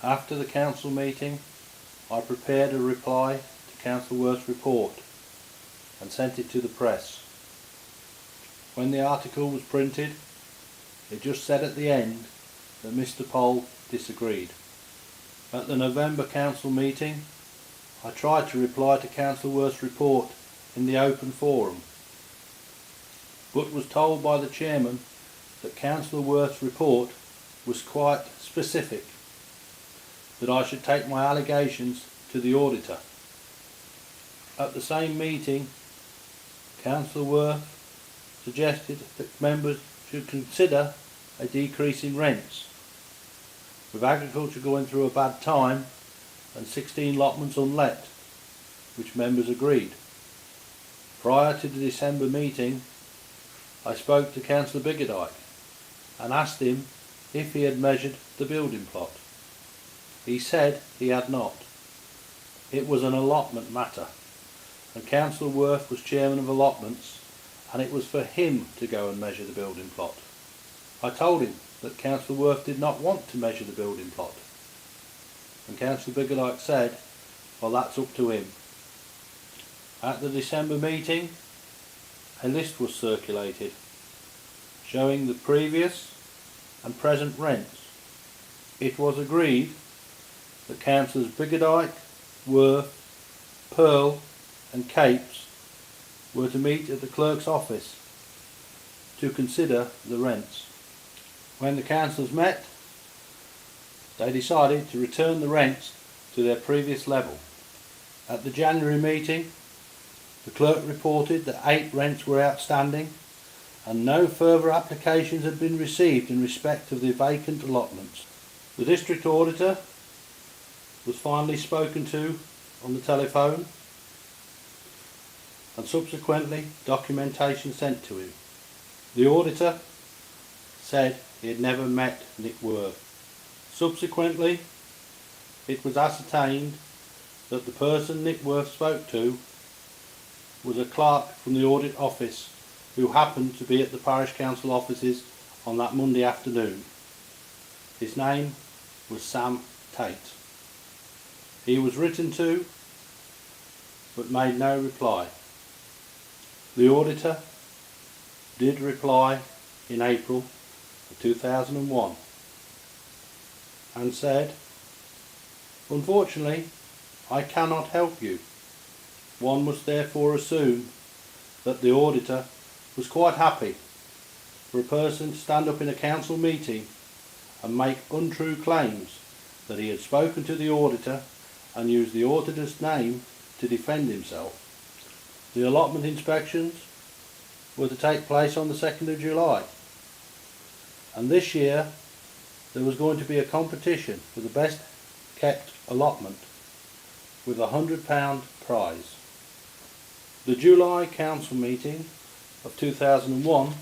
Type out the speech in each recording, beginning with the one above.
After the council meeting, I prepared a reply to Councillor Worth's report and sent it to the press. When the article was printed, it just said at the end that Mr. Poll disagreed. At the November council meeting, I tried to reply to Councillor Worth's report in the open forum, but was told by the chairman that Councillor Worth's report was quite specific, that I should take my allegations to the auditor. At the same meeting, Councillor Worth suggested that members should consider a decrease in rents. With agriculture going through a bad time and 16 allotments unlet, which members agreed. Prior to the December meeting, I spoke to Councillor Biggerdike and asked him if he had measured the building plot. He said he had not. It was an allotment matter, and Councillor Worth was chairman of allotments, and it was for him to go and measure the building plot. I told him that Councillor Worth did not want to measure the building plot, and Councillor Biggerdike said, well, that's up to him. At the December meeting, a list was circulated showing the previous and present rents. It was agreed that Councillors Biggerdike, Worth, Pearl and Capes were to meet at the clerk's office to consider the rents. When the councillors met, they decided to return the rents to their previous level. At the January meeting, the clerk reported that 8 rents were outstanding and no further applications had been received in respect of the vacant allotments. The district auditor was finally spoken to on the telephone and subsequently documentation sent to him. The auditor said he had never met Nick Worth. Subsequently, it was ascertained that the person Nick Worth spoke to was a clerk from the audit office who happened to be at the parish council offices on that Monday afternoon. His name was Sam Tate. He was written to but made no reply. The auditor did reply in April of 2001 and said, unfortunately, I cannot help you. One must therefore assume that the auditor was quite happy for a person to stand up in a council meeting and make untrue claims that he had spoken to the auditor and used the auditor's name to defend himself. The allotment inspections were to take place on the 2nd of July, and this year there was going to be a competition for the best kept allotment with a £100 prize. The July council meeting of 2001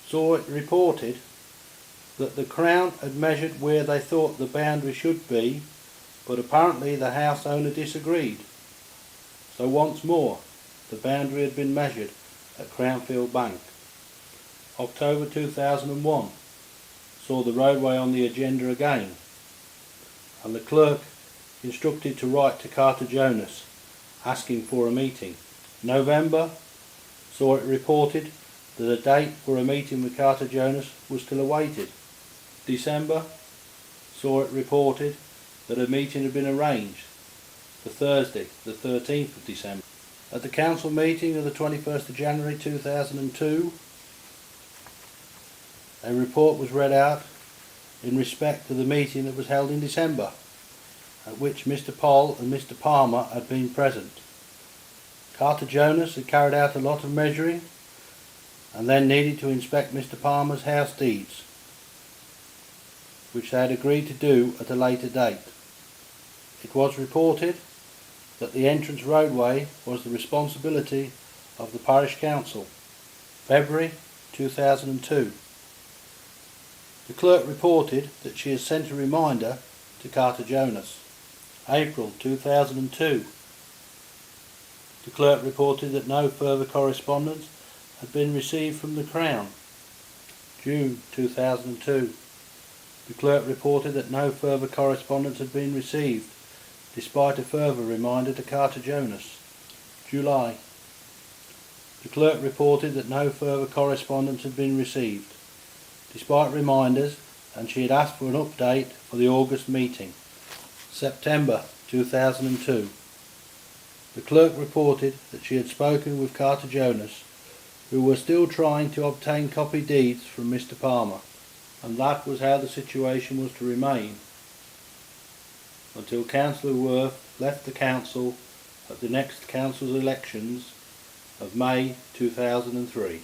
saw it reported that the Crown had measured where they thought the boundary should be, but apparently the house owner disagreed. So once more the boundary had been measured at Crownfield Bank. October 2001 saw the roadway on the agenda again, and the clerk instructed to write to Carter Jonas asking for a meeting. November saw it reported that a date for a meeting with Carter Jonas was still awaited. December saw it reported that a meeting had been arranged for Thursday, the 13th of December. At the council meeting of the 21st of January 2002, a report was read out in respect to the meeting that was held in December, at which Mr. Poll and Mr. Palmer had been present. Carter Jonas had carried out a lot of measuring and then needed to inspect Mr. Palmer's house deeds, which they had agreed to do at a later date. It was reported that the entrance roadway was the responsibility of the parish council. February 2002. The clerk reported that she has sent a reminder to Carter Jonas. April 2002. The clerk reported that no further correspondence had been received from the Crown. June 2002. The clerk reported that no further correspondence had been received, despite a further reminder to Carter Jonas. July. The clerk reported that no further correspondence had been received, despite reminders, and she had asked for an update for the August meeting. September 2002. The clerk reported that she had spoken with Carter Jonas, who was still trying to obtain copy deeds from Mr. Palmer, and that was how the situation was to remain until Councillor Worth left the council at the next council's elections of May 2003.